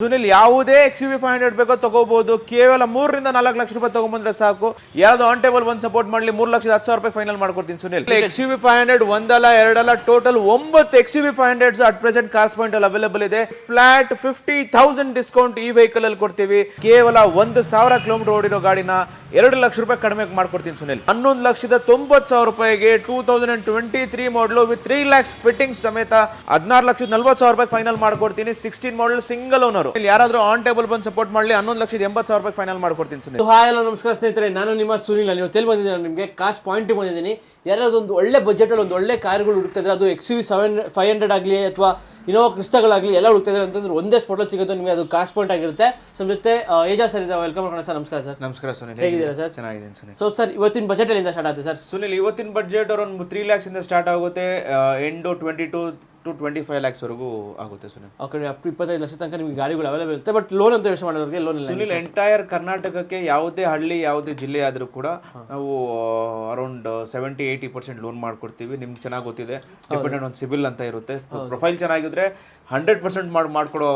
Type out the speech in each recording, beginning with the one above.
ಸುನಿಲ್, ಯಾವುದೇ XUV 500 ಬೇಕೋ ತಗೋಬಹುದು. ಕೇವಲ 3 ರಿಂದ 4 ಲಕ್ಷ ರೂಪಾಯಿ ತಗೊಂಡ್ಬಂದ್ರೆ ಸಾಕು. ಯಾವ್ದು ಆನ್ ಟೇಬಲ್ ಬಂದು ಸಪೋರ್ಟ್ ಮಾಡಲಿ, 3,10,000 ರೂಪಾಯಿ ಫೈನಲ್ ಮಾಡ್ಕೊಡ್ತೀನಿ ಸುನಿಲ್. XUV 500 ಒಂದಲ್ಲ ಎರಡಲ್ಲ total 9 XUV 500 at present cars point ಅಲ್ಲಿ ಅವೈಲೇಬಲ್ ಇದೆ. ಫ್ಲಾಟ್ 50,000 ಡಿಸ್ಕೌಂಟ್ ಈ ವೆಹಿಕಲ್ ಅಲ್ಲಿ ಕೊಡ್ತೀವಿ. ಕೇವಲ 1,000 ಕಿಲೋಮೀಟರ್ ಓಡಿರೋ ಗಾಡಿನ 2 ಲಕ್ಷ ರೂಪಾಯಿ ಕಡಿಮೆ ಮಾಡ್ಕೊಡ್ತೀನಿ ಸುನಿಲ್. 11,90,000 ರೂಪಾಯಿಗೆ 2023 ಮಾಡಲು ವಿತ್ 3 lakhs ಫಿಟ್ಟಿಂಗ್ಸ್ ಸಮೇತ 16,40,000 ರೂಪಾಯಿ ಫೈನಲ್ ಮಾಡ್ಕೊಡ್ತೀನಿ. 16 ಮಾಡಲ್ ಸಿಂಗಲ್ ಓನರ್. ಯಾರಾದ್ರೂ ಆನ್ ಟೇಬಲ್ ಬಂದು ಸಪೋರ್ಟ್ ಮಾಡಲಿ, 11,80,000 ರೂಪಾಯಿ ಫೈನಲ್ ಮಾಡ್ಕೊಡ್ತೀನಿ ಸುನಿಲ್. ಹಾಯ್ ಹಲೋ ನಮಸ್ಕಾರ ಸ್ನೇಹಿತರೆ, ನಾನು ನಿಮ್ಮ ಸುನಿಲ್. ನೀವು ತೆಲ್ ಬಂದಿದ್ದೀನಿ, ನಿಮಗೆ ಕಾಸ್ಟ್ ಪಾಯಿಂಟ್ ಬಂದಿದ್ದೀನಿ. ಯಾರಾದ್ರೂ ಒಂದು ಒಳ್ಳೆ ಬಜೆಟ್ ಅಲ್ಲಿ ಒಂದು ಒಳ್ಳೆ ಕಾರ್ಗಳು ಹುಡುಕ್ತಾ ಇದ್ರೆ, ಅದು XUV 500 ಆಗಲಿ ಅಥವಾ ಇನೋವಾ ಕ್ರಿಸ್ಟಾಗಳಾಗಲಿ ಎಲ್ಲ ಹುಡುಕ್ತಾ ಇದ್ದಾರೆ ಅಂತಂದ್ರೆ ಒಂದೇ ಸ್ಪಾಟಲ್ಲಿ ಸಿಗೋದು ನಿಮಗೆ. ಅದು ಕಾಸ್ಟ್ ಪಾಯಿಂಟ್ ಆಗಿರುತ್ತೆ. ಸೊ ಜೊತೆ ಏಜಾ ಸರ್ ಇದೆ, ವೆಲ್ಕಮ್ ಮಾಡೋಣ ಸರ್. ನಮಸ್ಕಾರ ಸರ್. ನಮಸ್ಕಾರ ಸುನಿಲ್, ಹೇಗಿದ್ದೀರಾ ಸರ್? ಚೆನ್ನಾಗಿದ್ದೀನಿ ಸುನಿಲ್. ಸೊ ಸರ್, ಇವತ್ತಿನ ಬಜೆಟ್ ಎಲ್ಲಿಂದ ಸ್ಟಾರ್ಟ್ ಆಗುತ್ತೆ ಸರ್? ಸುನಿಲ್, ಇವತ್ತಿನ ಬಜೆಟ್ ಅರೌಂಡ್ 3 lakhs ಇಂದ ಸ್ಟಾರ್ಟ್ ಆಗುತ್ತೆ. ಎಂಡ್ 22 to 25 lakhs ವರೆಗೂ ಆಗುತ್ತೆ Sunil. Okay, up to 25 lakh ತನಕ ನಿಮಗೆ ಗಾಡಿಗಳು ಅವೈಲೇಬಲ್ ಇರುತ್ತೆ. ಬಟ್ ಲೋನ್ ಅಂತ ಯೋಚನೆ ಮಾಡೋರಿಗೆ ಲೋನ್ ಇಲ್ಲ ಸುನಿಲ್. ಎಂಟೈರ್ ಕರ್ನಾಟಕಕ್ಕೆ ಯಾವುದೇ ಹಳ್ಳಿ ಯಾವುದೇ ಜಿಲ್ಲೆ ಆದರೂ ಕೂಡ ನಾವು ಅರೌಂಡ್ 70-80% ಲೋನ್ ಮಾಡ್ಕೊಡ್ತೀವಿ. ನಿಮ್ಗೆ ಚೆನ್ನಾಗಿ ಗೊತ್ತಿದೆ, ಡಿಪೆಂಡೆಂಟ್ ಆನ್ ಸಿಬಿಲ್ ಅಂತ ಇರುತ್ತೆ. ಪ್ರೊಫೈಲ್ ಚೆನ್ನಾಗಿದ್ರೆ 100% ಮಾಡ್ಕೊಡೋ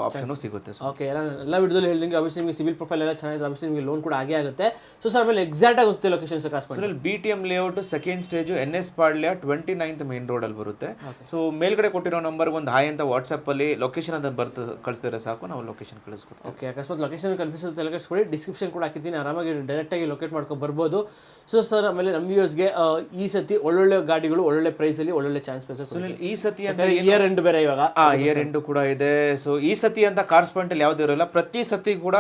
ಆಪ್ಷನ್ ಸಿಗುತ್ತೆ. ಓಕೆ, ಎಲ್ಲ ವಿಡಿಯೋದಲ್ಲಿ ಹೇಳಿದಂಗೆ ಅಭಿಷೇಕ್ ನಿಮಗೆ ಸಿವಿಲ್ ಪ್ರೊಫೈಲ್ ಎಲ್ಲ ಚೆನ್ನಾಗಿದೆ, ಅಭಿಷೇಕ್ ನಿಮಗೆ ಲೋನ್ ಕೂಡ ಆಗೇ ಆಗುತ್ತೆ. ಸೊ ಸರ್, ಆಮೇಲೆ ಎಕ್ಸಾಕ್ಟ್ ಆಗಿ ಅನಿಸುತ್ತೆ location sir? Cost Sunil, BTM layout second stage NS ಪಾಳ್ಯ 29th ಮೇನ್ ರೋಡ್ ಅಲ್ಲಿ ಬರುತ್ತೆ. ಸೊ ಮೇಲ್ಗಡೆ ಕೊಟ್ಟಿರೋ ನಂಬರ್ ಒಂದು ಹಾಯ್ ಅಂತ ವಾಟ್ಸ್ಆಪ್ ಅಲ್ಲಿ ಲೊಕೇಶನ್ ಅಂತ ಕಳಿಸಿದ್ರೆ ಸಾಕು, ನಾವು ಲೊಕೇಶನ್ ಕಳಿಸ್ಕೊಡ್ತೀವಿ. ಓಕೆ, ಅಕಸ್ಮಾತ್ ಲೊಕೇಶನ್ ಕನ್ಫ್ಯೂಷನ್ ತಲೆಕೆಡಿಸ್ಕೊಳ್ಳಿ, ಡಿಸ್ಕ್ರಿಪ್ಷನ್ ಕೂಡ ಹಾಕಿದ್ದೀನಿ, ಆರಾಮಾಗಿ ಡೈರೆಕ್ಟ್ ಆಗಿ ಲೊಕೇಟ್ ಮಾಡ್ಕೊಂಡು ಬರ್ಬೋದು. ಸೊ ಸರ್, ಆಮೇಲೆ ನಮ್ಮ ವ್ಯೂವರ್ಸ್ಗೆ ಈ ಸತಿ ಒಳ್ಳೊಳ್ಳೆ ಗಾಡಿಗಳು ಒಳ್ಳೊಳ್ಳೆ ಪ್ರೈಸ್ ಅಲ್ಲಿ ಒಳ್ಳೊಳ್ಳೆ ಚಾನ್ಸ್ ಇದೆ ಸುನಿಲ್. ಈ ಸತಿ ಅಂತ ಇಯರ್ ಎಂಡ್ ಬೇರೆ, ಇವಾಗ ಇಯರ್ ಎಂಡ್ ಕೂಡ ಇದೆ. ಸೊ ಈ ಸತಿ ಅಂತ ಕಾರ್ಸ್ ಪಾಯಿಂಟ್ ಅಲ್ಲಿ ಯಾವ್ದು ಇರೋಲ್ಲ. ಪ್ರತಿ ಸತಿ ಕೂಡ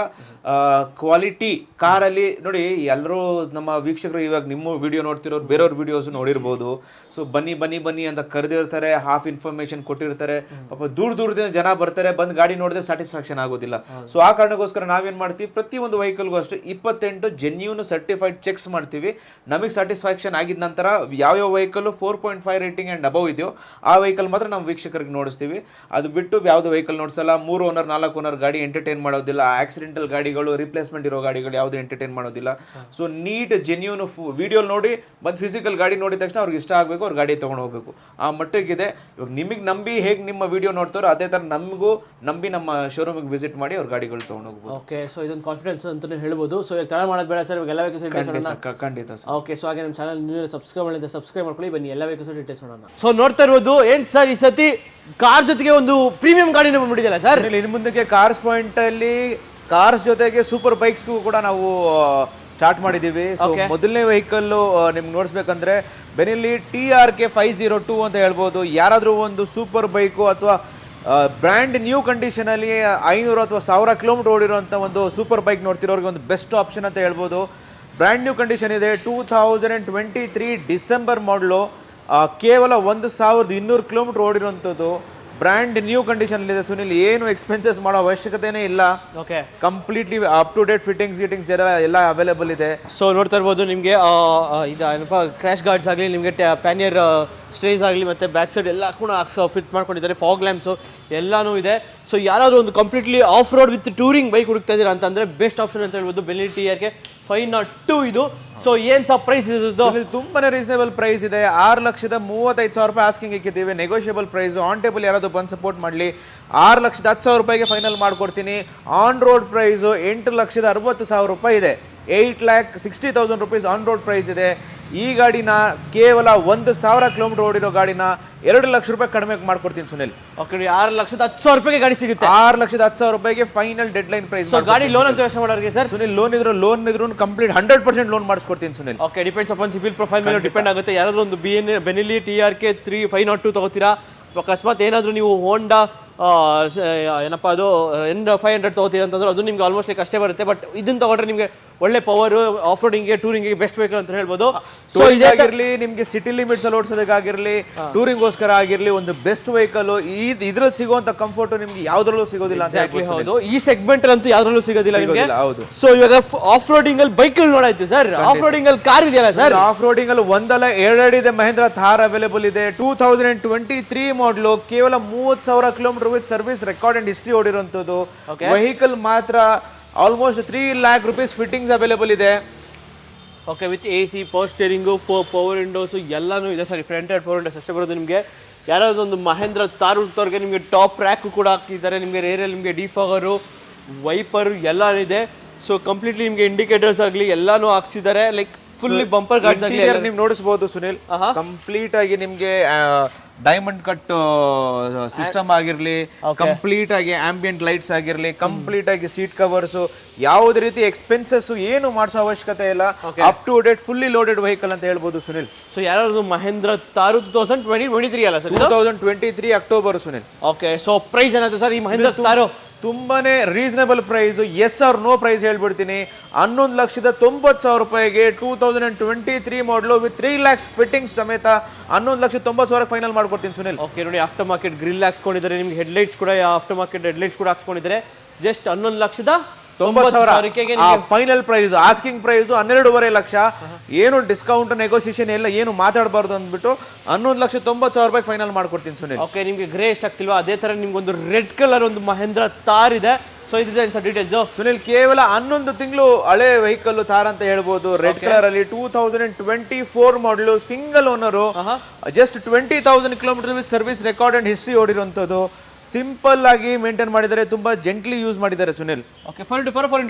ಕ್ವಾಲಿಟಿ ಕಾರಲ್ಲಿ ನೋಡಿ. ಎಲ್ಲರೂ ನಮ್ಮ ವೀಕ್ಷಕರು ಇವಾಗ ನಿಮ್ಮ ವಿಡಿಯೋ ನೋಡ್ತಿರೋರು ಬೇರೆಯವ್ರ ವಿಡಿಯೋಸ್ ನೋಡಿರ್ಬೋದು. ಸೊ ಬನ್ನಿ ಬನ್ನಿ ಬನ್ನಿ ಅಂತ ಕರೆದಿರ್ತಾರೆ, ಹಾಫ್ ಇನ್ಫಾರ್ಮೇಶನ್ ಕೊಟ್ಟಿರ್ತಾರೆ. ಪಾಪ ದೂರದಿಂದ ಜನ ಬರ್ತಾರೆ, ಬಂದು ಗಾಡಿ ನೋಡಿದ್ರೆ ಸ್ಯಾಟಿಸ್ಫ್ಯಾಕ್ಷನ್ ಆಗೋದಿಲ್ಲ. ಸೊ ಆ ಕಾರಣಕ್ಕೋಸ್ಕರ ನಾವೇನ್ ಮಾಡ್ತೀವಿ, ಪ್ರತಿ ಒಂದು ವೆಹಿಕಲ್ಗೂ ಅಷ್ಟು 28 ಜೆನ್ಯೂನ್ ಸರ್ಟಿಫೈಡ್ ಚೆಕ್ಸ್ ಮಾಡ್ತೀವಿ. ನಮಗೆ ಸ್ಯಾಟಿಸ್ಫ್ಯಾಕ್ಷನ್ ಆಗಿದ ನಂತರ ಯಾವ್ಯಾವ ವೆಹಿಕಲ್ 4.5 ರೇಟಿಂಗ್ ಅಂಡ್ ಅಬವ್ ಇದೆಯೋ ಆ ವೆಹಿಕಲ್ ಮಾತ್ರ ನಾವು ವೀಕ್ಷಕರಿಗೆ ನೋಡಿಸ್ತೀವಿ. ಅದು ಬಿಟ್ಟು ಯಾವ್ದು ವೆಹಿಕಲ್ ನೋಡ್ಸಲ್ಲ. 3 ಓನರ್ 4 ಓನರ್ ಗಾಡಿ ಎಂಟರ್ಟೈನ್ ಮಾಡೋದಿಲ್ಲ. ಆಕ್ಸಿಡೆಂಟಲ್ ಗಾಡಿಗಳು, ರಿಪ್ಲೇಸ್ಮೆಂಟ್ ಇರೋ ಗಾಡಿಗಳು ಯಾವುದು ಎಂಟರ್ಟೈನ್ ಮಾಡೋದಿಲ್ಲ. ಸೊ ನೀಟ್ ಜೆನ್ಯೂನ್ ವಿಡಿಯೋ ನೋಡಿ ಬಂದು ಫಿಸಿಕಲ್ ಗಾಡಿ ನೋಡಿದ ತಕ್ಷಣ ಅವ್ರಿಗೆ ಇಷ್ಟ ಆಗಬೇಕು, ಅವ್ರ ಗಾಡಿ ತೊಗೊಂಡು ಹೋಗ್ಬೇಕು, ಆ ಮಟ್ಟಿಗಿದೆ. ಇವಾಗ ನಿಮಗೆ ನಂಬಿ ಹೇಗೆ ನಿಮ್ಮ ವಿಡಿಯೋ ನೋಡ್ತಾರೋ ಅದೇ ಥರ ನಮಗೂ ನಂಬಿ ನಮ್ಮ ಶೋರೂಮಿಗೆ ವಿಸಿಟ್ ಮಾಡಿ ಅವ್ರ ಗಾಡಿಗಳು ತೊಗೊಂಡು ಹೋಗ್ಬೋದು. ಓಕೆ, ಸೊ ಇದೊಂದು ಕಾನ್ಫಿಡೆನ್ಸ್ ಅಂತಲೇ ಹೇಳ್ಬೋದು. ಸೊ ಈಗ ತಡ ಮಾಡೋದು ಬೇಡ ಸರ್, ಇವಾಗ ಎಲ್ಲ ವೆಹಿಕಲ್ಸ್ ಖಂಡಿತ. ಓಕೆ, ಸೊ ಹಾಗೆ ನಮ್ಮ ಚಾನಲ್ ನೀವು ಸಬ್ಸ್ಕ್ರೈಬ್ ಮಾಡ್ಕೊಳ್ಳಿ. ಬನ್ನಿ ಎಲ್ಲ ವೆಹಿಕಲ್ಸ್ ಡೀಟೇಲ್ಸ್ ನೋಡೋಣ. ಸೊ ನೋಡ್ತಾ ಇರ್ಬೋದು ಏನು ಸರ್, ಈ ಸತಿ ಕಾರ್ ಜೊತೆಗೆ ಒಂದು ಪ್ರೀಮಿಯಂ ಗಾಡಿ ಬಂದ್ಬಿಟ್ಟಿದೆಯಲ್ಲ ಸರ್? ಇನ್ನು ಮುಂದಕ್ಕೆ ಕಾರ್ಸ್ ಪಾಯಿಂಟ್ ಅಲ್ಲಿ ಕಾರ್ಸ್ ಜೊತೆಗೆ ಸೂಪರ್ ಬೈಕ್ಸ್ಗೂ ಕೂಡ ನಾವು ಸ್ಟಾರ್ಟ್ ಮಾಡಿದ್ದೀವಿ. ಸೊ ಮೊದಲನೇ ವೆಹಿಕಲ್ ನಿಮ್ಗೆ ನೋಡಿಸ್ಬೇಕಂದ್ರೆ ಬೆನಿಲಿ TRK 502 ಅಂತ ಹೇಳ್ಬೋದು. ಯಾರಾದರೂ ಒಂದು ಸೂಪರ್ ಬೈಕು ಅಥವಾ ಬ್ರ್ಯಾಂಡ್ ನ್ಯೂ ಕಂಡೀಷನ್ ಅಲ್ಲಿ 500 ಅಥವಾ 1000 ಕಿಲೋಮೀಟರ್ ಓಡಿರೋಂಥ ಒಂದು ಸೂಪರ್ ಬೈಕ್ ನೋಡ್ತಿರೋರಿಗೆ ಒಂದು ಬೆಸ್ಟ್ ಆಪ್ಷನ್ ಅಂತ ಹೇಳ್ಬೋದು. ಬ್ರ್ಯಾಂಡ್ ನ್ಯೂ ಕಂಡೀಷನ್ ಇದೆ. 2023 ಡಿಸೆಂಬರ್ ಮಾಡಲು, ಕೇವಲ 1,200 ಕಿಲೋಮೀಟರ್ ಓಡಿರೋಂಥದ್ದು. ಬ್ರ್ಯಾಂಡ್ ನ್ಯೂ ಕಂಡೀಷನ್ ಇದೆ ಸುನಿಲ್. ಏನು ಎಕ್ಸ್ಪೆನ್ಸಸ್ ಮಾಡೋ ಅವಶ್ಯಕತೆನೇ ಇಲ್ಲ. Okay, completely up to date fittings ಎಲ್ಲ ಅವೈಲೇಬಲ್ ಇದೆ. ಸೊ ನೋಡ್ತಾ ಇರ್ಬೋದು ನಿಮಗೆ ಏನಪ್ಪ, ಕ್ರ್ಯಾಶ್ ಗಾರ್ಡ್ಸ್ ಆಗಲಿ, ನಿಮಗೆ ಪ್ಯಾನಿಯರ್ ಸ್ಟೇಜ್ ಆಗಲಿ, ಮತ್ತು ಬ್ಯಾಕ್ ಸೈಡ್ ಎಲ್ಲ ಕೂಡ ಫಿಟ್ ಮಾಡ್ಕೊಂಡಿದ್ದಾರೆ. ಫಾಗ್ ಲ್ಯಾಂಪ್ಸು ಎಲ್ಲನೂ ಇದೆ. ಸೊ ಯಾರಾದರೂ ಒಂದು completely of road with touring bike ಹುಡುಕ್ತಾ ಇದ್ದೀರಾ ಅಂತಂದರೆ ಬೆಸ್ಟ್ ಆಪ್ಷನ್ ಅಂತ ಹೇಳ್ಬೋದು ಬೆನಿಲಿ TRK 502 ಇದು. ಸೊ ಏನು ಸಹ ಪ್ರೈಸ್ ಇದೆ? ತುಂಬಾನೇ ರೀಸನೇಬಲ್ ಪ್ರೈಸ್ ಇದೆ. 6,35,000 ರೂಪಾಯಿ ಆಸ್ಕಿಂಗ್ ಇಕ್ಕಿದ್ದೀವಿ. Negotiable price. ಆನ್ ಟೇಬಲ್ ಯಾರಾದರೂ ಬಂದು ಸಪೋರ್ಟ್ ಮಾಡಲಿ, 6,10,000 ರೂಪಾಯಿಗೆ ಫೈನಲ್ ಮಾಡ್ಕೊಡ್ತೀನಿ. ಆನ್ ರೋಡ್ ಪ್ರೈಸು 8,60,000 ರೂಪಾಯಿ ಇದೆ. 8,60,000 rupees ಆನ್ ರೋಡ್ ಪ್ರೈಸ್ ಇದೆ. ಈ ಗಾಡಿನ ಕೇವಲ 1,000 ಕಿಲೋಮೀಟರ್ ಓಡಿರೋ ಗಾಡಿನ 2 ಲಕ್ಷ ರೂಪಾಯಿ ಕಡಿಮೆ ಮಾಡ್ಕೊಡ್ತೀನಿ ಸುನಿಲ್. ಓಕೆ, 6,10,000 ರೂಪಾಯಿಗೆ ಗಾಡಿ ಸಿಗುತ್ತೆ. 6,10,000 ರೂಪಾಯಿಗೆ ಫೈನಲ್ ಡೆಡ್ ಲೈನ್ ಪ್ರೈಸ್. ಗಾಡಿ ಲೋನ್ ಅಂತ ಯೋಚನೆ ಮಾಡೋರಿಗೆ ಸರ್? ಸುನಿಲ್, ಲೋನ್ ಇದ್ರು ಕಂಪ್ಲೀಟ್ 100% ಲೋನ್ ಮಾಡಿಸ್ಕೊಡ್ತೀನಿ Sunil. Okay, depends upon CIBIL profile ಮೇಲೆ ಡಿಪೆಂಡ್ ಆಗುತ್ತೆ. ಯಾರಾದ್ರೂ ಒಂದು ಬೆನಿಲಿ TRK 502 ತಗೋತೀರಾ, ಅಕಸ್ಮಾತ್ ಏನಾದರೂ ನೀವು ಹೋಂಡಾ ಏನಪ್ಪ ಅದು N500 ತಗೋತೀರ ಅಂತಂದ್ರೆ ಅದು ನಿಮ್ಗೆ ಆಲ್ಮೋಸ್ಟ್ ಲೈಕ್ ಅಷ್ಟೇ ಬರುತ್ತೆ. ಬಟ್ ಇದನ್ನ ತಗೊಂಡ್ರೆ ನಿಮಗೆ ಒಳ್ಳೆ ಪವರ್ ಆಫ್ ರೋಡಿಂಗ್ಗೆ ಟೂರಿಂಗ್ಗೆ ಬೆಸ್ಟ್ ವೆಹಿಕಲ್ ಅಂತ ಹೇಳ್ಬೋದು. ಸೊ ಇದಾಗಿರ್ಲಿ, ನಿಮಗೆ ಸಿಟಿ ಲಿಮಿಟ್ಸ್ ಅಲ್ಲಿ ಓಡಿಸೋದಕ್ಕಾಗಿರ್ಲಿ, ಟೂರಿಂಗ್ಗೋಸ್ಕರ ಆಗಿರ್ಲಿ, ಒಂದು ಬೆಸ್ಟ್ ವೆಹಿಕಲ್. ಇದ್ರಲ್ಲಿ ಸಿಗುವಂತ ಕಂಫರ್ಟ್ ನಿಮ್ಗೆ ಯಾವ್ದ್ರಲ್ಲೂ ಸಿಗೋದಿಲ್ಲ ಅಂತ ಹೇಳ್ಬೋದು. ಹೌದು, ಈ ಸೆಗ್ಮೆಂಟ್ ಅಂತೂ ಯಾವ್ದ್ರಲ್ಲೂ ಸಿಗೋದಿಲ್ಲ ನಿಮಗೆ. ಹೌದು. ಸೊ ಇವಾಗ ಆಫ್ ರೋಡಿಂಗ್ ಅಲ್ಲಿ ಬೈಕ್ ನೋಡಾಯ್ತು ಸರ್, ಆಫ್ ರೋಡಿಂಗ್ ಅಲ್ಲಿ ಕಾರ್ ಇದೆಯಲ್ಲ ಸರ್? ಆಫ್ ರೋಡಿಂಗ್ ಅಲ್ಲಿ ಒಂದಲ್ಲ ಎರಡು ಇದೆ. ಮಹೇಂದ್ರ ಥಾರ್ ಅವೈಲೇಬಲ್ ಇದೆ. 2023 ಮಾಡಲು, ಕೇವಲ 30,000 kilometer with service record and history ಓಡಿರುವಂತದ್ದು. ವೆಹಿಕಲ್ ಮಾತ್ರ almost 3 lakh rupees fittings available ಇದೆ. Okay, with AC, power steering, power windows ಎಲ್ಲನೂ ಇದೆ sir. Front and power windows ಅಷ್ಟೇ ಬರೋದು ನಿಮಗೆ. ಯಾರಾದ್ರೂ ಒಂದು ಮಹೇಂದ್ರ ತಾರ್ ಹುಡ್ತವ್ರಿಗೆ ನಿಮಗೆ ಟಾಪ್ ರ್ಯಾಕ್ ಕೂಡ ಹಾಕಿದ್ದಾರೆ. ನಿಮಗೆ ರೇರಲ್ಲಿ ನಿಮಗೆ ಡಿಫಾಗರು ವೈಪರ್ ಎಲ್ಲ ಇದೆ. ಸೊ ಕಂಪ್ಲೀಟ್ಲಿ ನಿಮಗೆ ಇಂಡಿಕೇಟರ್ಸ್ ಆಗಲಿ ಎಲ್ಲಾನು ಹಾಕ್ಸಿದ್ದಾರೆ. ಲೈಕ್ ಫುಲ್ಲಿ ಬಂಪರ್ ಗಾರ್ಡ್ಸ್ ಆಗಲಿ ನೀವು ನೋಡಿಸಬಹುದು ಸುನಿಲ್. ಕಂಪ್ಲೀಟ್ ಆಗಿ ನಿಮ್ಗೆ ಡೈಮಂಡ್ ಕಟ್ ಸಿಸ್ಟಮ್ ಆಗಿರ್ಲಿ, ಕಂಪ್ಲೀಟ್ ಆಗಿ ಆಂಬಿಯಂಟ್ ಲೈಟ್ಸ್ ಆಗಿರ್ಲಿ, ಕಂಪ್ಲೀಟ್ ಆಗಿ ಸೀಟ್ ಕವರ್ಸ್, ಯಾವುದೇ ರೀತಿ ಎಕ್ಸ್ಪೆನ್ಸಸ್ ಏನು ಮಾಡಿಸೋ ಅವಶ್ಯಕತೆ ಇಲ್ಲ. Up to date fully loaded vehicle ಅಂತ ಹೇಳ್ಬೋದು ಸುನಿಲ್. ಸೊ ಯಾರಾದ್ರು ಮಹೇಂದ್ರ ತಾರು 2023 ಅಲ್ಲ sir? 2023 October Sunil. Okay, so price ಏನಾಯ್ತು ಸರ್ ಈ ಮಹೇಂದ್ರ ತಾರು? ತುಂಬಾನೇ ರೀಸನೇಬಲ್ ಪ್ರೈಸ್. ಎಸ್ ಆರ್ ನೋ ಪ್ರೈಸ್ ಹೇಳ್ಬಿಡ್ತೀನಿ. 11,90,000 ರೂಪಾಯಿಗೆ 2023 ಮಾಡಲು ವಿತ್ 3 lakhs ಫಿಟ್ಟಿಂಗ್ಸ್ ಸಮೇತ 11,90,000 ಫೈನಲ್ ಮಾಡ್ಕೊಡ್ತೀನಿ ಸುನಿಲ್. ಓಕೆ ನೋಡಿ, ಆಫ್ಟರ್ ಮಾರ್ಕೆಟ್ ಗ್ರಿಲ್ ಹಾಕ್ಸ್ಕೊಂಡಿದ್ದಾರೆ. ನಿಮ್ಗೆ ಹೆಡ್ಲೈಟ್ಸ್ ಕೂಡ ಆಫ್ಟರ್ ಮಾರ್ಕೆಟ್ ಹೆಡ್ಲೈಟ್ಸ್ ಕೂಡ ಹಾಕ್ಸ್ಕೊಂಡಿದ್ದಾರೆ. Just 11,90,000 final price. Asking price 12.5 lakh. ಏನು ಡಿಸ್ಕೌಂಟ್ ನೆಗೋಸಿಯೇಷನ್ ಎಲ್ಲ ಏನು ಮಾತಾಡಬಾರ್ದು ಅಂದ್ಬಿಟ್ಟು 11,90,000 ರೂಪಾಯಿ ಫೈನಲ್ ಮಾಡ್ಕೊಡ್ತೀನಿ ಸುನಿಲ್. ಓಕೆ, ನಿಮ್ಗೆ ಗ್ರೇ ಇಷ್ಟ ಆಗ್ತಿಲ್ವಾ? ಅದೇ ತರ ನಿಮ್ಗೆ ಒಂದು ರೆಡ್ ಕಲರ್ ಒಂದು ಮಹೇಂದ್ರ ತಾರ್ ಇದೆ. ಸೊ ಇದಿದೆ ಸರ್ ಡೀಟೇಲ್ಸ್ ಸುನಿಲ್. ಕೇವಲ 11 ತಿಂಗಳು ಹಳೆ ವೆಹಿಕಲ್ ತಾರ್ ಅಂತ ಹೇಳ್ಬೋದು. ರೆಡ್ ಕಲರ್ ಅಲ್ಲಿ 2024 model, single owner, just 20,000 kilometer service record and history ಓಡಿರುವಂತದ್ದು. ಸಿಂಪಲ್ ಆಗಿ ಮೇಂಟೈನ್ ಮಾಡಿದ್ದಾರೆ, ತುಂಬಾ ಜೆಂಟ್ಲಿ ಯೂಸ್ ಮಾಡಿದ್ದಾರೆ Sunil. Okay, 4x2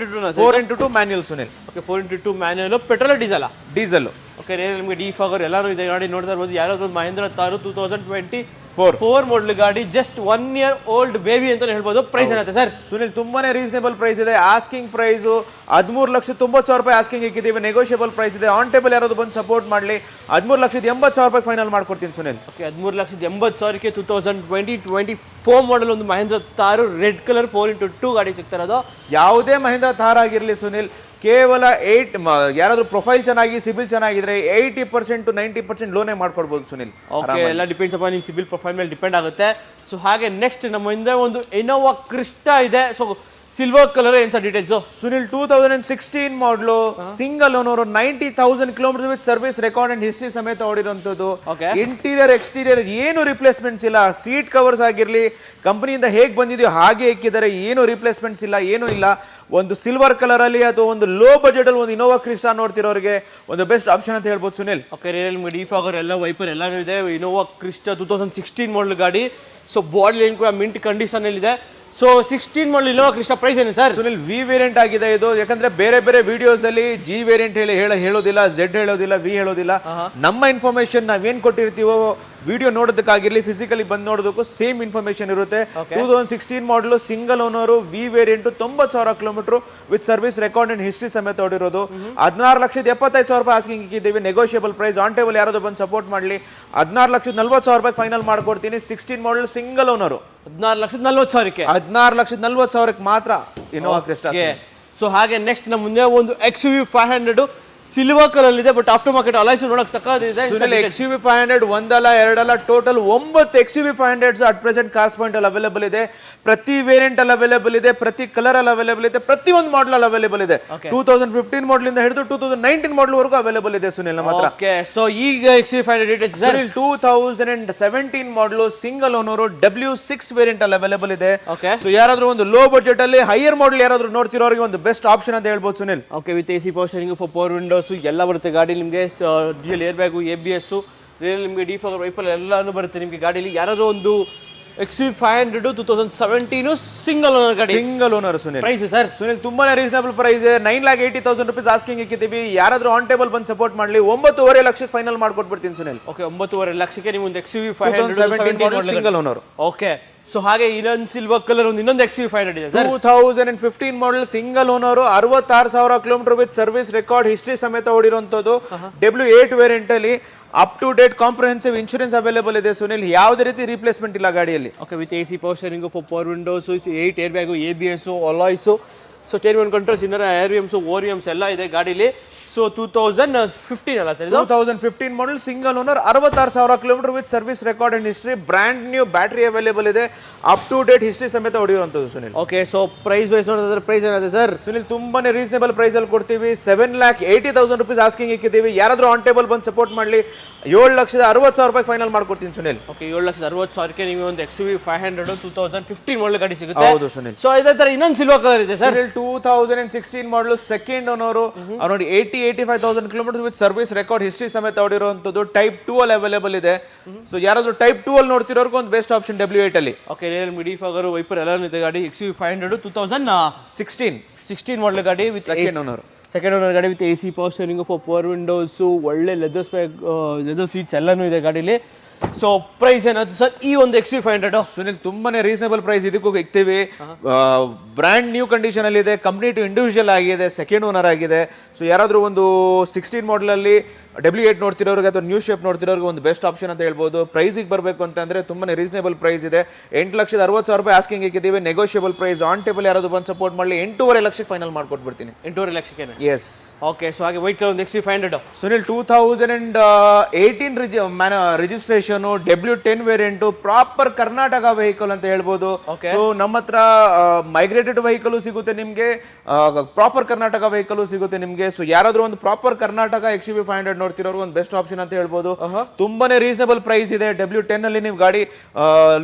4x2 manual Sunil. Okay, 4x2 manual. Petrol diesel? Diesel. Okay, ನಿಮಗೆ ಡಿಫಾಗರ್ ಎಲ್ಲರೂ ಇದೆ ಗಾಡಿ ನೋಡ್ತಾ ಇರ್ಬೋದು. ಯಾರಾದ್ರೂ ಮಹೇಂದ್ರ ತಾರು 2024 ಮಾಡಲ್ ಗಾಡಿ, ಜಸ್ಟ್ 1 year old ಬೇಬಿ ಅಂತ ಹೇಳ್ಬೋದು. ಪ್ರೈಸ್ ಏನಾಗುತ್ತೆ ಸರ್ ಸುನಿಲ್? ತುಂಬಾನೇ ರೀಸನೇಬಲ್ ಪ್ರೈಸ್ ಇದೆ. ಆಸ್ಕಿಂಗ್ ಪ್ರೈಸ್ 13,90,000 ರೂಪಾಯಿ ಆಸ್ಕಿಂಗ್ ಇಕ್ಕಿದ್ದೀವಿ. ನೆಗೋಷಿಯಬಲ್ ಪ್ರೈಸ್ ಇದೆ. ಆನ್ ಟೇಬಲ್ ಯಾರಾದ್ರು ಬಂದು ಸಪೋರ್ಟ್ ಮಾಡಲಿ, 13,80,000 ರೂಪಾಯಿ ಫೈನಲ್ ಮಾಡ್ಕೊಡ್ತೀನಿ ಸುನಿಲ್. ಓಕೆ, 13,80,000ಕ್ಕೆ 2024 ಮಾಡಲ್ ಒಂದು ಮಹೇಂದ್ರ ತಾರು ರೆಡ್ ಕಲರ್ 4x2 ಗಾಡಿ ಸಿಗ್ತಾ ಇರೋದು. ಯಾವುದೇ ಮಹೇಂದ್ರ ತಾರ್ ಆಗಿರಲಿ ಸುನಿಲ್, ಕೇವಲ ಯಾರಾದ್ರೂ ಪ್ರೊಫೈಲ್ ಚೆನ್ನಾಗಿ ಸಿಬಿಲ್ ಚೆನ್ನಾಗಿದ್ರೆ 80% to 90% ಲೋನೇ ಮಾಡ್ಕೊಡ್ಬೋದು ಸುನಿಲ್. ಓಕೆ, ಎಲ್ಲ ಡಿಪೆಂಡ್ಸ್ ಅಪ್ಪ ನಿಮ್ಮ ಸಿಬಿಲ್ ಪ್ರೊಫೈಲ್ ಮೇಲೆ ಡಿಪೆಂಡ್ ಆಗುತ್ತೆ. ಸೊ ಹಾಗೆ ನೆಕ್ಸ್ಟ್ ನಮ್ಮ ಹಿಂದೆ ಒಂದು ಇನೋವಾ ಕ್ರಿಸ್ಟಾ ಇದೆ. ಸೊ ಸಿಲ್ವರ್ ಕಲರ್ ಏನ್ sir details Sunil? 2016 model, single owner, 90,000 kilometer with service record and history ಸಮೇತ ಓಡಿರುವಂತದ್ದು. ಇಂಟೀರಿಯರ್ ಎಕ್ಸ್ಟೀರಿಯರ್ ಏನು ರಿಪ್ಲೇಸ್ಮೆಂಟ್ಸ್ ಇಲ್ಲ. ಸೀಟ್ ಕವರ್ಸ್ ಆಗಿರ್ಲಿ ಕಂಪನಿಯಿಂದ ಹೇಗೆ ಬಂದಿದೆಯೋ ಹಾಗೆ ಇಕ್ಕಿದ್ದಾರೆ. ಏನು ರಿಪ್ಲೇಸ್ಮೆಂಟ್ಸ್ ಇಲ್ಲ, ಏನು ಇಲ್ಲ. ಒಂದು ಸಿಲ್ವರ್ ಕಲರ್ ಅಲ್ಲಿ ಅಥವಾ ಒಂದು ಲೋ ಬಜೆಟ್ ಅಲ್ಲಿ ಒಂದು ಇನೋವಾ ಕ್ರಿಸ್ಟಾ ನೋಡ್ತಿರೋರಿಗೆ ಒಂದು ಬೆಸ್ಟ್ ಆಪ್ಷನ್ ಅಂತ ಹೇಳ್ಬೋದು ಸುನಿಲ್. ಓಕೆ, ರಿಯಲ್ ಡಿಫಾಗರ್ ಎಲ್ಲ ವೈಪರ್ ಎಲ್ಲಾನು ಇದೆ. ಇನೋವಾ ಕ್ರಿಸ್ಟಾ 2016 ಮಾಡಲ್ ಗಾಡಿ. ಸೊ ಬಾಡಿ ಲೈನ್ ಕೂಡ ಮಿಂಟ್ ಕಂಡೀಷನ್ ಅಲ್ಲಿ ಇದೆ. So 16 model Innova Crysta price ಏನು ಸರ್? ಸುನಿಲ್, ವಿ ವೇರಿಯಂಟ್ ಆಗಿದೆ ಇದು. ಯಾಕಂದ್ರೆ ಬೇರೆ ಬೇರೆ ವಿಡಿಯೋಸ್ ಅಲ್ಲಿ ಜಿ ವೇರಿಯಂಟ್ ಹೇಳೋದಿಲ್ಲ, ಝೆಡ್ ಹೇಳೋದಿಲ್ಲ, ವಿ ಹೇಳೋದಿಲ್ಲ. ನಮ್ಮ ಇನ್ಫಾರ್ಮೇಶನ್ ನಾವೇನ್ ಕೊಟ್ಟಿರ್ತೀವೋ ವಿಡಿಯೋ ನೋಡೋದಕ್ಕಾಗಿರ್ಲಿ, ಫಿಸಿಕಲಿ ಬಂದು ನೋಡೋದಕ್ಕೂ ಸೇಮ್ ಇನ್ಫಾರ್ಮೇಶನ್ ಇರುತ್ತೆ. 2016 model, single owner, V variant, 90,000 kilometer with service record and history ಸಮೇತ ಓಡಿರೋದು. 16,75,000 ರೂಪಾಯಿ ಆಸ್ಕಿಂಗ್ ಇಕ್ಕಿದ್ದೀವಿ. Negotiable price. ಆನ್ ಟೇಬಲ್ ಯಾರಾದ್ರೂ ಬಂದು ಸಪೋರ್ಟ್ ಮಾಡಲಿ, 16,40,000 ರೂಪಾಯಿ ಫೈನಲ್ ಮಾಡ್ಕೊಡ್ತೀನಿ. 16 ಮಾಡಲ್, ಸಿಂಗಲ್ ಓನರ್, 16,40,000ಕ್ಕೆ 16,40,000 ಮಾತ್ರ ಇನೋವಾ ಕ್ರಿಸ್ಟಾ. ಸೊ ಹಾಗೆ ನೆಕ್ಸ್ಟ್ ನಮ್ಮ ಮುಂದೆ ಒಂದು XUV 500 ಸಿಲ್ವರ್ ಕಲರ್ ಇದೆ. ಬಟ್ ಆಫ್ಟರ್ ಮಾರ್ಕೆಟ್ ಅಲೈಸ್ ನೋಡಕ್ ಸಕ್ಕತ್ತಿದೆ. XUV 500 ಒಂದಲ್ಲ ಎರಡಲ್ಲ, total 9 XUV 500 at present cars point ಅಲ್ಲಿ ಅವೈಲೇಬಲ್ ಇದೆ. ಪ್ರತಿ ವೇರಿಯಂಟ್ ಅಲ್ಲಿ ಅವೈಲೇಬಲ್ ಇದೆ, ಪ್ರತಿ ಕಲರ್ ಅಲ್ಲಿ ಅವೈಲೇಬಲ್ ಇದೆ, ಪ್ರತಿ ಒಂದು ಮಾಡಲ್ ಅಲ್ಲಿ ಅವೈಲೇಬಲ್ ಇದೆ. 2015 ಮಾಡಲ್ ಇಂದ ಹಿಡಿದು 2019 ಮಾಡಲ್ ವರೆಗೂ ಅವೈಲೇಬಲ್ ಇದೆ ಸುನಿಲ್ ನಮ್ಮ ಹತ್ರ. ಓಕೆ, ಸೊ ಈಗ XUV 500 ಡೀಟೇಲ್ಸ್ ಸರ್? 2017 ಮಾಡಲ್, ಸಿಂಗಲ್ ಓನರ್, W6 ವೇರಿಯಂಟ್ ಅಲ್ಲಿ ಅವೈಲೇಬಲ್ ಇದೆ. ಓಕೆ, ಸೊ ಯಾರಾದ್ರೂ ಒಂದು ಲೋ ಬಜೆಟ್ ಅಲ್ಲಿ ಹೈಯರ್ ಮಾಡಲ್ ಯಾರಾದ್ರೂ ನೋಡ್ತಿರೋರಿಗೆ ಒಂದು ಬೆಸ್ಟ್ ಆಪ್ಷನ್ ಅಂತ ಹೇಳ್ಬೋದು Sunil. Okay, with AC power steering, power Windows ಎಲ್ಲ ಬರುತ್ತೆ ಗಾಡಿ. ನಿಮಗೆ ಡ್ಯೂಯಲ್ ಏರ್ ಬ್ಯಾಗು, ABS, ನಿಮಗೆ ಡಿಫಾಗರ್ ವೈಪರ್ ಎಲ್ಲಾನು ಬರುತ್ತೆ ನಿಮಗೆ ಗಾಡಿಲಿ. ಯಾರಾದ್ರೂ ಒಂದು XUV 500 2017 ಸಿಂಗಲ್ ಓನರ್ ಗಾಡಿ. Single owner Sunil. Price sir? Sunil, ತುಂಬಾನೇ ರೀಸನಬಲ್ ಪ್ರೈಸ್. 9,80,000 ರೂಪೀಸ್ ಆಸ್ಕಿಂಗ್ ಇಕ್ಕಿದ್ದೀವಿ. ಯಾರಾದ್ರೂ ಆನ್ ಟೇಬಲ್ ಬಂದು ಸಪೋರ್ಟ್ ಮಾಡಲಿ, 9.5 ಲಕ್ಷಕ್ಕೆ ಫೈನಲ್ ಮಾಡ್ಕೊಟ್ಬಿಡ್ತೀನಿ ಸುನಿಲ್. ಓಕೆ, 9.5 ಲಕ್ಷಕ್ಕೆ ನೀವು ಒಂದು XUV 500 single owner. Okay, so ಹಾಗೆ ಇನ್ನೊಂದು ಸಿಲ್ವರ್ ಕಲರ್ ಇನ್ನೊಂದು XUV 500 ಇದೆ sir. 2015 model, single owner, 66,000 kilometre with service record history ಸಮೇತ ಓಡಿರುವಂತದ್ದು. W8 ವೇರಿಯಂಟ್ ಅಲ್ಲಿ up to date comprehensive insurance available ಇದೆ ಸುನಿಲ್. ಯಾವುದೇ ರೀತಿ ರಿಪ್ಲೇಸ್ಮೆಂಟ್ ಇಲ್ಲ ಗಾಡಿಯಲ್ಲಿ. Okay, with AC power steering, power windows, 8 air bag, ABS, alloys, so steering controls, inner ARVMs, ORVMs ಎಲ್ಲ ಇದೆ ಗಾಡಿಲಿ. ಸೊ 2015 ಅಲ್ಲ sir? 2015 model, single owner, 66,000 kilometre with service record and history. Brand new battery available ಇದೆ. Up to date history ಸಮೇತ ಹೊಡೆಯುವಂಥದ್ದು Sunil. Okay, so price wise ನೋಡಿದ್ರೆ price ಏನಿದೆ sir? Sunil, ತುಂಬಾನೇ ರೀಸನೇಬಲ್ ಪ್ರೈಸ್ ಅಲ್ಲಿ ಕೊಡ್ತೀವಿ. 7,80,000 ರೂಪೀಸ್ ಆಸ್ಕಿಂಗ್ ಇಕ್ಕಿದ್ದೀವಿ. ಯಾರಾದ್ರೂ ಆನ್ ಟೇಬಲ್ ಬಂದು ಸಪೋರ್ಟ್ ಮಾಡಲಿ, 7,60,000 ರೂಪಾಯಿ ಫೈನಲ್ ಮಾಡ್ಕೊಡ್ತೀನಿ ಸುನಿಲ್. ಓಕೆ, 7,60,000ಕ್ಕೆ ನಿಮಗೆ ಒಂದು XUV 500 2015 ಮಾಡಲ್ ಗಾಡಿ ಸಿಗುತ್ತೆ. ಹೌದು ಸುನಿಲ್. ಸೊ ಇದೇ ತರ ಇನ್ನೊಂದು ಸಿಲ್ವರ್ ಕಲರ್ ಇದೆ ಸರ್. 2016 ಮಾಡಲು, ಸೆಕೆಂಡ್ ಓನರ್, ನೋಡಿ 85,000 kilometre with service record history ಸಮೇತ ಓಡಿರುವಂತದ್ದು ಟೈಪ್ 2 ಅಲ್ಲಿ ಅವೈಲೇಬಲ್ ಇದೆ. ಸೊ ಯಾರಾದ್ರೂ ಟೈಪ್ 2 ಅಲ್ಲಿ ನೋಡ್ತಿರೋರ್ಗೆ ಒಂದು ಬೆಸ್ಟ್ ಆಪ್ಷನ್ W8 ಅಲ್ಲಿ. ಓಕೆ ರಿಯಲ್ ಡಿಫಾಗರ್ ವೈಪರ್ ಎಲ್ಲ ಇದೆ ಗಾಡಿ XUV500 2016 ಮಾಡಲ್ ಗಾಡಿ ವಿತ್ ಸೆಕೆಂಡ್ ಓನರ್ ಗಾಡಿ with AC power steering power Windows ಒಳ್ಳೆ ಲೆದರ್ ಸೀಟ್ಸ್ ಎಲ್ಲಾನು ಇದೆ ಗಾಡಿಲಿ. ಸೊ ಪ್ರೈಸ್ ಏನಾದ್ರು ಸರ್ ಈ ಒಂದು XUV500? ಸುನಿಲ್ ತುಂಬಾನೇ ರೀಸನಬಲ್ ಪ್ರೈಸ್ ಇದಕ್ಕೂ ಇಕ್ತೀವಿ. ಬ್ರ್ಯಾಂಡ್ ನ್ಯೂ ಕಂಡೀಷನ್ ಅಲ್ಲಿ ಇದೆ, ಕಂಪ್ನಿ ಟು ಇಂಡಿವಿಜುವಲ್ ಆಗಿದೆ, ಸೆಕೆಂಡ್ ಓನರ್ ಆಗಿದೆ. ಸೊ ಯಾರಾದ್ರೂ ಒಂದು 16 ಮಾಡಲ್ ಅಲ್ಲಿ W8 ನೋಡ್ತಿರೋರಿಗೆ ಅಥವಾ ನ್ಯೂ ಶೇಪ್ ನೋಡ್ತಿರೋರಿಗೆ ಒಂದು ಬೆಸ್ಟ್ ಆಪ್ಷನ್ ಅಂತ ಹೇಳ್ಬೋದು. ಪ್ರೈಸಿಗೆ ಬರಬೇಕು ಅಂತಂದ್ರೆ ತುಂಬಾನೇ ರೀಸನಬಲ್ ಪ್ರೈಸ್ ಇದೆ. 8,60,000 ರೂಪಾಯಿ ಆಸ್ಕಿಂಗ್ ಇಕ್ಕಿದ್ದೀವಿ, ನೆಗೋಷಿಯಬಲ್ ಪ್ರೈಸ್. ಆನ್ ಟೇಬಲ್ ಯಾರಾದ್ರೂ ಬಂದು ಸಪೋರ್ಟ್ ಮಾಡಲಿ 8.5 ಲಕ್ಷಕ್ಕೆ ಫೈನಲ್ ಮಾಡ್ಕೊಟ್ಬಿಡ್ತೀನಿ. 8.5 ಲಕ್ಷಕ್ಕೆ? ಎಸ್. ಓಕೆ. ಸೊ ಹಾಗೆ ವೈಟ್ ಕಲರ್ ಒಂದು XUV500 Sunil 2018 registration W10 variant, proper Karnataka vehicle ಅಂತ ಹೇಳ್ಬೋದು. ಸೊ ನಮ್ಮ ಹತ್ರ ಮೈಗ್ರೇಟೆಡ್ ವೆಹಿಕಲ್ ಸಿಗುತ್ತೆ ನಿಮ್ಗೆ, ಪ್ರಾಪರ್ ಕರ್ನಾಟಕ ವೆಹಿಕಲ್ ಸಿಗುತ್ತೆ ನಿಮ್ಗೆ. ಸೊ ಯಾರಾದ್ರೂ ಒಂದು ಪ್ರಾಪರ್ ಕರ್ನಾಟಕ XUV500 ನೋಡ್ತಿರೋರು ಒಂದು ಬೆಸ್ಟ್ ಆಪ್ಷನ್ ಅಂತ ಹೇಳ್ಬೋದು. ತುಂಬಾನೇ ರೀಸನಬಲ್ ಪ್ರೈಸ್ ಇದೆ. W10 ಅಲ್ಲಿ ನೀವು ಗಾಡಿ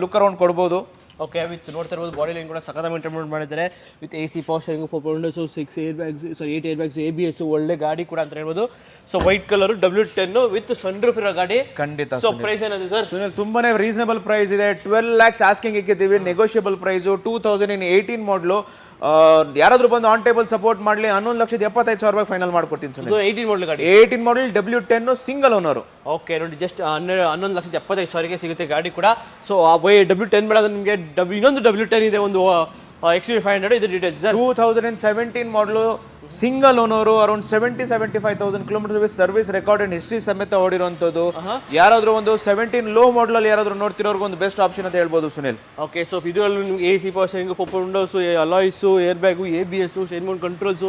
ಲುಕ್ ಅರೌಂಡ್ ಕೊಡ್ಬೋದು. ಓಕೆ. ವಿತ್ ನೋಡ್ತಾ ಇರ್ಬೋದು ಬಾಡಿ ಲೈನ್ ಕೂಡ ಸಖತ್ ಇಂಪ್ರೂವ್ಮೆಂಟ್ ಮಾಡಿದ್ದಾರೆ. With AC power steering 4 Windows 6 air bags 8 air bags ABS ಒಳ್ಳೆ ಗಾಡಿ ಕೂಡ ಅಂತ ಹೇಳ್ಬೋದು. So white colour W10 with sunroof ಇರೋ ಗಾಡಿ ಖಂಡಿತ. ಸೊ ಪ್ರೈಸ್ ಏನಾದ್ರು ಸರ್? ಸುನಿಲ್ ತುಂಬಾನೇ ರೀಸನಬಲ್ ಪ್ರೈಸ್ ಇದೆ. 12 lakhs ಆಸ್ಕಿಂಗ್ ಇಕ್ಕಿದ್ದೀವಿ, ನೆಗೋಷಿಯಬಲ್ ಪ್ರೈಸ್. 2018 ಮಾಡಲು ಯಾರಾದ್ರೂ ಬಂದು ಆನ್ ಟೇಬಲ್ ಸಪೋರ್ಟ್ ಮಾಡಲಿ 11,75,000 ರೂಪಾಯಿ ಫೈನಲ್ ಮಾಡ್ಕೊಡ್ತೀನಿ. 18 ಮಾಡಲ್ ಗಾಡಿ, 18 ಮಾಡಲ್ W10 ಸಿಂಗಲ್ ಓನರ್. ಓಕೆ. ನೋಡಿ ಜಸ್ಟ್ 11,75,000 ಸಿಗುತ್ತೆ ಗಾಡಿ ಕೂಡ. ಸೊ ಆ W10 ಬೇಡ ನಿಮಗೆ ಇನ್ನೊಂದು W10 ಇದೆ, ಒಂದು XUV500. ಇದು ಡೀಟೇಲ್ಸ್ ಸರ್. 2017 ಮಾಡಲು single owner, around 70,75,000 kilometre with service record and history ಸಮೇತ ಓಡಿರುವಂತದ್ದು. ಯಾರಾದ್ರೂ ಒಂದು 17 ಲೋ ಮಾಡಲ್ ಅಲ್ಲಿ ಯಾರಾದ್ರೂ ನೋಡ್ತಿರೋರ್ಗೆ ಒಂದು ಬೆಸ್ಟ್ ಆಪ್ಷನ್ ಅಂತ ಹೇಳ್ಬೋದು ಸುನಿಲ್. ಓಕೆ. ಸೊ ಇದರಲ್ಲಿ ನಿಮ್ಗೆ AC power steering 4 Windows, alloys, air bag, ABS, share Mount controls,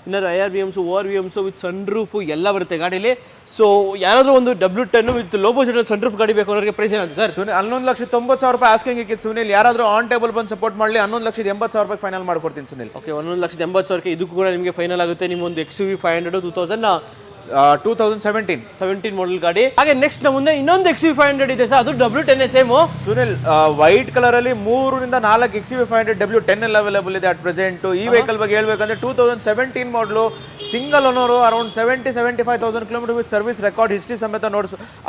inner IRVMs, ORVMs with sunroof ಎಲ್ಲ ಬರುತ್ತೆ ಗಾಡಿಲಿ. ಸೊ ಯಾರಾದ್ರೂ ಒಂದು W10 with low budget sunroof ಗಾಡಿ ಬೇಕು ಅನ್ನೋರಿಗೆ ಪ್ರೈಸ್ ಏನಾಗುತ್ತೆ ಸರ್? ಸುನಿಲ್ 11,90,000 ರೂಪಾಯಿ ಆಸ್ಕಿಂಗ್ ಇಕ್ಕಿತ್ತು ಸುನಿಲ್. ಯಾರಾದ್ರೂ ಆನ್ ಟೇಬಲ್ ಬಂದು ಸಪೋರ್ಟ್ ಮಾಡಲಿ 11,80,000 ರೂಪಾಯಿ ಫೈನಲ್ ಮಾಡ್ಕೊಡ್ತೀನಿ ಸುನಿಲ್. ಓಕೆ. 11,80,000 ಇದಕ್ಕೂ ಕೂಡ ನಿಮಗೆ ಫೈನಲ್ ಆಗುತ್ತೆ. ನಿಮ್ಮೊಂದು XUV500 2017 ಮಾಡಲ್ ಗಾಡಿ. ಹಾಗೆ ನೆಕ್ಸ್ಟ್ ನಮ್ಮ ಮುಂದೆ ಇನ್ನೊಂದು XUV500 ಇದೆ ಸರ್, ಅದು W10 same Sunil. White colour ಅಲ್ಲಿ 3 ರಿಂದ 4 XUV500 W10 ಅಲ್ಲಿ ಅವೈಲೇಬಲ್ ಇದೆ ಅಟ್ ಪ್ರೆಸೆಂಟ್. ಈ ವೆಹಿಕಲ್ ಬಗ್ಗೆ ಹೇಳ್ಬೇಕಂದ್ರೆ 2017 ಮಾಡಲು single owner, around 70,75,000 kilometre with service record history ಸಮೇತ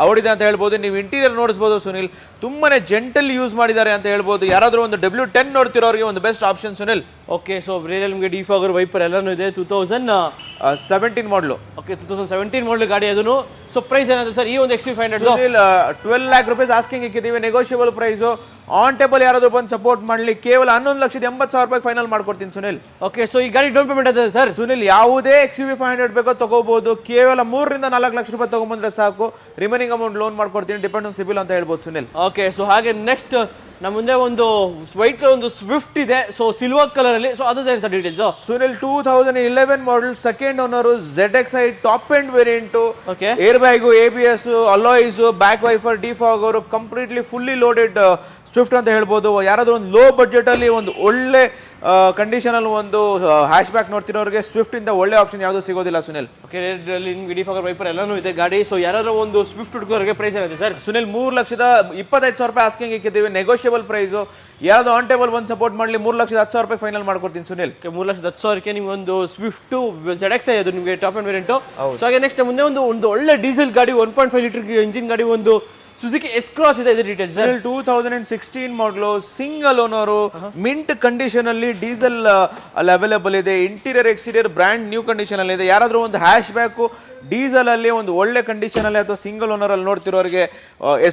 ಓಡಿದೆ ಅಂತ ಹೇಳ್ಬೋದು. ನೀವು ಇಂಟೀರಿಯರ್ ನೋಡಿಸಬಹುದು ಸುನಿಲ್, ತುಂಬಾನೇ ಜೆಂಟಲ್ ಯೂಸ್ ಮಾಡಿದ್ದಾರೆ ಅಂತ ಹೇಳ್ಬೋದು. ಯಾರಾದ್ರೂ ಒಂದು W10 ನೋಡ್ತಿರೋರಿಗೆ ಒಂದು best option Sunil. Okay. So real ನಿಮಗೆ ಡಿಫಾಗರ್ ವೈಪರ್ ಎಲ್ಲಾನು ಇದೆ. 2017 ಮಾಡಲು. ಓಕೆ. 2017 ಮಾಡಲ್ ಗಾಡಿ ಅದನ್ನು. ಸೊ ಪ್ರೈಸ್ ಏನಾದ್ರು ಸರ್ ಈ ಒಂದು XUV500? 12 lakh rupees ಆಸ್ಕಿಂಗ್ ಇಕ್ಕಿದ್ದೀವಿ, ನೆಗೋಷಿಯಬಲ್ ಪ್ರೈಸ್. ಆನ್ ಟೇಬಲ್ ಯಾರಾದ್ರೂ ಬಂದು ಸಪೋರ್ಟ್ ಮಾಡಲಿ ಕೇವಲ 11,80,000 ರೂಪಾಯಿ ಫೈನಲ್ ಮಾಡ್ಕೊಡ್ತೀನಿ ಸುನಿಲ್. ಓಕೆ. ಸೊ ಈ ಗಾಡಿ ಡೌನ್ ಪೇಮೆಂಟ್ ಅದ ಸರ್? ಸುನಿಲ್ ಯಾವುದೇ XUV500 ಬೇಕೋ ತಗೋಬಹುದು, ಕೇವಲ 3 ರಿಂದ 4 ಲಕ್ಷ ರೂಪಾಯಿ ತಗೊಂಡ್ಬಂದ್ರೆ ಸಾಕು. ರಿಮೈನಿಂಗ್ ಅಮೌಂಟ್ ಲೋನ್ ಮಾಡ್ಕೊಡ್ತೀನಿ, ಡಿಪೆಂಡ್ ಆನ್ ಸಿಬಿಲ್ ಅಂತ ಹೇಳ್ಬೋದು ಸುನಿಲ್. ಓಕೆ. ಸೊ ಹಾಗೆ ನೆಕ್ಸ್ಟ್ ನಮ್ಮ ಮುಂದೆ ಒಂದು ವೈಟ್ ಕಲರ್ ಒಂದು ಸ್ವಿಫ್ಟ್ ಇದೆ. ಸೊ ಸಿಲ್ವರ್ ಕಲರ್ ಅಲ್ಲಿ. ಸೊ ಅದೇನು sir details? Sunil 2011 model, second owner, ZXi top end variant. Okay. Air bag, ABS, alloys, back wiper, defogger, completely fully loaded Swift ಅಂತ ಹೇಳ್ಬೋದು. ಯಾರಾದ್ರೂ ಒಂದು ಲೋ ಬಜೆಟ್ ಅಲ್ಲಿ ಒಂದು ಒಳ್ಳೆ ಕಂಡೀಷನ್ ಅಲ್ಲಿ ಒಂದು ಹ್ಯಾಶ್ ಬ್ಯಾಕ್ ನೋಡ್ತಿರೋರಿಗೆ ಸ್ವಿಫ್ಟ್ ಇಂದ ಒಳ್ಳೆ ಆಪ್ಷನ್ ಯಾವುದು ಸಿಗೋದಿಲ್ಲ ಸುನಿಲ್. ಓಕೆ. ನಿಮ್ಗೆ ಡಿಫಾಗರ್ ವೈಪರ್ ಎಲ್ಲಾನು ಇದೆ ಗಾಡಿ. ಸೊ ಯಾರಾದ್ರೂ ಒಂದು ಸ್ವಿಫ್ಟ್ ಹುಡುಗರಿಗೆ ಪ್ರೈಸ್ ಏನಿದೆ ಸರ್? ಸುನಿಲ್ 3,25,000 ರೂಪಾಯಿ ಆಸ್ಕಿಂಗ್ ಇಕ್ಕಿದ್ದೀವಿ, ನೆಗೋಷಿಯಬಲ್ ಪ್ರೈಸ್. ಯಾವ್ದು ಆನ್ ಟೇಬಲ್ ಬಂದು ಸಪೋರ್ಟ್ ಮಾಡಲಿ 3,10,000 ರೂಪಾಯಿ ಫೈನಲ್ ಮಾಡ್ಕೊಡ್ತೀನಿ ಸುನಿಲ್. 3,10,000 ನಿಮ್ಗೆ ಒಂದು ಸ್ವಿಫ್ಟ್ ZXi ಅದು ನಿಮಗೆ ಟಾಪ್ ಅಂಡ್ ವೇರಿಯಂಟ್. ಸೊ ಹಾಗೆ ನೆಕ್ಸ್ಟ್ ಮುಂದೆ ಒಂದು ಒಳ್ಳೆ ಡೀಸೆಲ್ ಗಾಡಿ, 1.5 ಲೀಟರ್ ಇಂಜಿನ್ ಗಾಡಿ, ಒಂದು ಸುಜುಕಿ S-Cross ಇದೆ. ಇದು details sir? 2016 model, single owner, mint condition ಅಲ್ಲಿ, ಡೀಸೆಲ್ ಅಲ್ಲಿ ಅವೈಲೇಬಲ್ ಇದೆ. Interior exterior brand new condition ಅಲ್ಲಿ ಇದೆ. ಯಾರಾದ್ರೂ ಒಂದು ಹ್ಯಾಶ್ ಬ್ಯಾಕ್ ಡೀಸೆಲ್ ಅಲ್ಲಿ ಒಂದು ಒಳ್ಳೆ ಕಂಡೀಷನ್ ಅಲ್ಲಿ ಅಥವಾ ಸಿಂಗಲ್ ಓನರ್ ಅಲ್ಲಿ ನೋಡ್ತಿರೋರಿಗೆ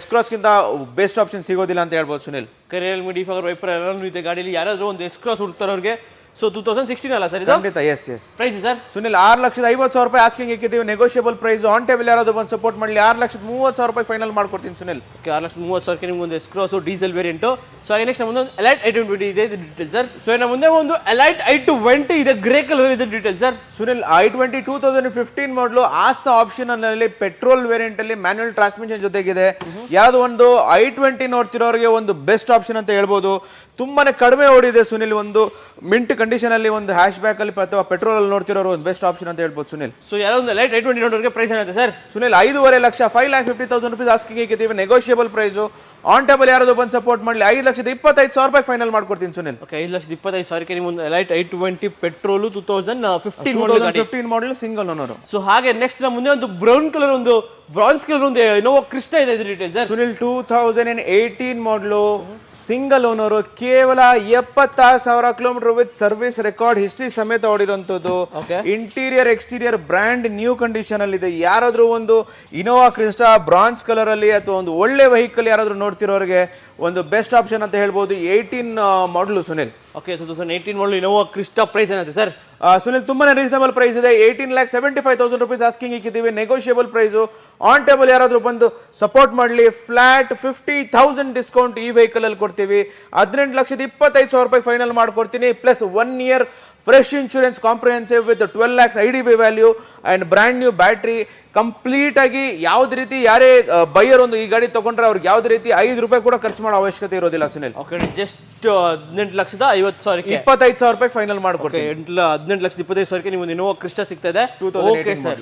S-Cross ಗಿಂತ ಬೆಸ್ಟ್ ಆಪ್ಷನ್ ಸಿಗೋದಿಲ್ಲ ಅಂತ ಹೇಳ್ಬೋದು ಸುನಿಲ್. ರಿಯಲ್ಮಿ ಡಿಫಾಗರ್ ವೈಪರ್ ಎಲ್ಲಾನು ಇದೆ ಗಾಡಿಲಿ. ಯಾರಾದ್ರೂ ಒಂದು S-Cross ಹುಡುಕ್ತಾರೋರಿಗೆ. ಸೊ 2016 ಅಲ್ಲ ಸರ್ ಇದು? ಖಂಡಿತ. ಎಸ್. Price sir? ಸುನಿಲ್ 6,50,000 ರೂಪಾಯಿ ಆಸ್ಕಿಂಗ್ ಇಕ್ಕಿದ್ದೀವಿ, ನೆಗೋಷಿಯಬಲ್ ಪ್ರೈಸ್. ಆನ್ ಟೇಬಲ್ ಯಾರಾದ್ರೂ ಬಂದು ಸಪೋರ್ಟ್ ಮಾಡಲಿ 6,30,000 ರೂಪಾಯಿ ಫೈನಲ್ ಮಾಡ್ಕೊಡ್ತೀನಿ ಸುನಿಲ್. ಓಕೆ. 6,30,000 ನಿಮ್ಗೆ ಒಂದು S-Cross ಡೀಸೆಲ್ ವೇರಿಯಂಟ್. ಸೊ ಹಾಗೆ ನೆಕ್ಸ್ಟ್ ನಮ್ಮೊಂದು ಎಲೈಟ್ i20 ಇದೆ. ಇದು ಡೀಟೇಲ್ಸ್ ಸರ್? ಸೊ ನಮ್ಮ ಮುಂದೆ ಒಂದು ಎಲೈಟ್ i20 ಇದೆ, ಗ್ರೇ ಕಲರ್ ಇದೆ. Details sir? Sunil i20 2015 model, Asta option ಅಲ್ಲಿ ಪೆಟ್ರೋಲ್ ವೇರಿಯಂಟ್ ಅಲ್ಲಿ ಮ್ಯಾನ್ಯುಯಲ್ ಟ್ರಾನ್ಸ್ಮಿಷನ್ ಜೊತೆಗಿದೆ. ಯಾವ್ದು ಒಂದು i20 ನೋಡ್ತಿರೋರಿಗೆ ಒಂದು ಬೆಸ್ಟ್ ಆಪ್ಷನ್ ಅಂತ ಹೇಳ್ಬೋದು. ತುಂಬಾನೇ ಕಡಿಮೆ ಓಡಿದೆ ಸುನಿಲ್, ಒಂದು ಮಿಂಟ್ ಕಂಡೀಷನ್ ಅಲ್ಲಿ ಒಂದು ಹ್ಯಾಶ್ ಬ್ಯಾಕ್ ಅಲ್ಲಿ ಅಥವಾ ಪೆಟ್ರೋಲ್ ಅಲ್ಲಿ ನೋಡ್ತಿರೋರು ಒಂದು ಬೆಸ್ಟ್ ಆಪ್ಷನ್ ಅಂತ ಹೇಳ್ಬೋದು ಸುನಿಲ್. ಸೊ ಯಾರೋ ಒಂದು ಲೈಟ್ 820 ನೋಡೋರಿಗೆ ಪ್ರೈಸ್ ಏನಾಗುತ್ತೆ sir? Sunil 5.5 lakh 5,50,000 rupees asking ಇಕ್ಕಿದ್ದೀವಿ, ನೆಗೋಷಿಯಬಲ್ ಪ್ರೈಸು. ಆನ್ ಟೇಬಲ್ ಯಾರಾದ್ರು ಬಂದು ಸಪೋರ್ಟ್ ಮಾಡಲಿ 5,25,000 ರೂಪಾಯಿ ಫೈನಲ್ ಮಾಡ್ಕೊಡ್ತೀನಿ ಸುನಿಲ್. ಓಕೆ 5,25,000ಕ್ಕೆ ನೀವು ಒಂದು ಲೈಟ್ 820 petrol 2015 model single owner. So ಹಾಗೆ ನೆಕ್ಸ್ಟ್ ನಮ್ಮ ಮುಂದೆ ಒಂದು ಬ್ರೌನ್ ಕಲರ್ ಒಂದು ಬ್ರಾನ್ಸ್ ಕಲರ್ ಒಂದು ಇನೋವಾ ಕ್ರಿಸ್ಟಾ ಇದೆ detail sir. Sunil 2018 model single owner, ಕೇವಲ 76,000 kilometer with service record history ಸಮೇತ ಓಡಿರುವಂತದ್ದು. Interior exterior brand new condition ಅಲ್ಲಿ ಇದೆ. ಯಾರಾದ್ರೂ ಒಂದು ಇನೋವಾ ಕ್ರಿಸ್ಟಾ ಬ್ರಾನ್ಸ್ ಕಲರ್ ಅಲ್ಲಿ ಅಥವಾ ಒಂದು ಒಳ್ಳೆ ವೆಹಿಕಲ್ ಯಾರಾದ್ರೂ ನೋಡ್ತಿರೋರಿಗೆ ಒಂದು ಬೆಸ್ಟ್ ಆಪ್ಷನ್ ಅಂತ ಹೇಳ್ಬೋದು. 18 ಮಾಡಲು Sunil. Okay 2018 model Innova Crysta price ಏನಾಗುತ್ತೆ ಸರ್? ಸುನಿಲ್ ತುಂಬಾನೇ ರೀಸನಬಲ್ ಪ್ರೈಸ್ ಇದೆ. 18,75,000 rupees ಆಸ್ಕಿಂಗ್ ಇಕ್ಕಿದ್ದೀವಿ, ನೆಗೋಷಿಯಬಲ್ ಪ್ರೈಸು. ಆನ್ ಟೇಬಲ್ ಯಾರಾದ್ರೂ ಬಂದು ಸಪೋರ್ಟ್ ಮಾಡಲಿ ಫ್ಲಾಟ್ 50,000 ಡಿಸ್ಕೌಂಟ್ ಈ ವೆಹಿಕಲ್ ಅಲ್ಲಿ ಕೊಡ್ತೀವಿ. 18,25,000 ರೂಪಾಯಿ ಫೈನಲ್ ಮಾಡ್ಕೊಡ್ತೀನಿ, plus 1 year fresh insurance comprehensive with 12 lakhs IDV value and brand new battery. Complete ಆಗಿ ಯಾವ್ದು ರೀತಿ ಯಾರೇ ಬೈಯರ್ ಒಂದು ಈ ಗಾಡಿ ತಗೊಂಡ್ರೆ ಅವ್ರಿಗೆ ಯಾವ್ದು ರೀತಿ 5 ರೂಪಾಯಿ ಕೂಡ ಖರ್ಚು ಮಾಡೋ ಅವಶ್ಯಕತೆ ಇರೋದಿಲ್ಲ ಸುನಿಲ್. ಓಕೆ ಜಸ್ಟ್ 18,50,000 25,000 ರೂಪಾಯಿ ಫೈನಲ್ ಮಾಡ್ಕೊಡ್ತೀವಿ. 18,25,000ಕ್ಕೆ ನೀವು ಇನೋವಾ ಕ್ರಿಸ್ಟಾ ಸಿಗ್ತಾ ಇದೆ. Okay sir.